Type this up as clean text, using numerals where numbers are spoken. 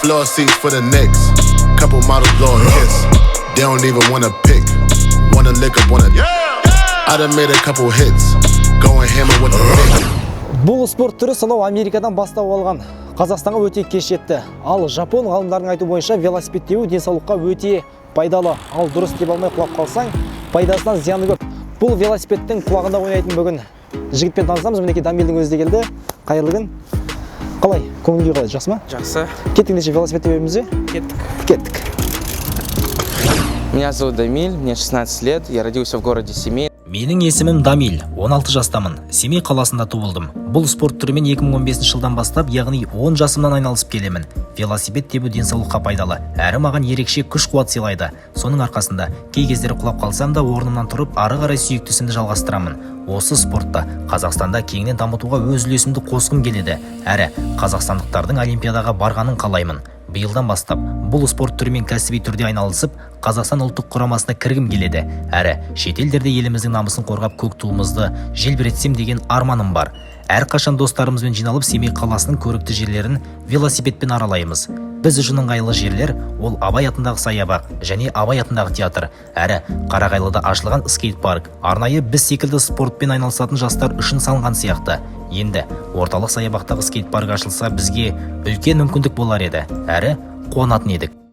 floor seats for the Knicks. Couple models blow a kiss. They don't even wanna pick. Wanna lick up, wanna. I done made a couple hits. Going hammer with the pick. Бұл спорт түрі сонау Америкадан бастау алған. Қазақстанға өте кеш жетті. Ал Жапон ғалымдарының айту бойынша велосипед теуі денсаулыққа өте пайдалы. Ал дұрыс деп алмай құлап қалсаң, пайдасынан зияны көп. Бұл велосипедтің құлағында ойнайтын бүгін жігітпен танысамыз. Мінекей Дамилдің өзі де келді. Қайырлы күн. Қалай? Көңіл күй қалай? Жақсы ма? Жақсы. Кеттік неше велосипед тебеміз бе? Кеттік. Меня зовут Дамиль, мне 16 лет, я родился в городе Семей. Менің есімім Дамиль, 16 жастамын. Семей қаласында туылдым. Бұл спорт түрімен 2015 жылдан бастап, яғни 10 жасымнан айналысып келемін. Велосипед тебу денсаулыққа пайдалы, әрі маған ерекше күш-қуат сыйлайды. Соның арқасында кей кездері құлап қалсам да орнымнан тұрып, ары қарай сүйікті ісімді жалғастырамын. Осы спортта Қазақстанда кеңінен дамытуға өз үлесімді қосқым келеді. Әрі қазақстандықтардың Олимпиадаға барғанын қалаймын. Биылдан бастап бұл спорт түрімен кәсіби түрде айналысып, Қазақстан ұлттық құрамасына кіргім келеді. Әрі шетелдерде еліміздің намысын қорғап көк туымызды желбіретсем деген арманым бар. Әрқашан достарымызбен жиналып Семей қаласының көрікті жерлерін велосипедпен аралаймыз. Біз үшін ыңғайлы жерлер ол Абай атындағы саябақ және Абай атындағы театр. Әрі Қарағайлыда ашылған скейт-парк арнайы біз секілді спортпен айналысатын жастар үшін салынған сияқты. Енді орталық саябақтағы скейт-парк ашылса бізге үлкен мүмкіндік болар еді. Әрі қуанатын едік.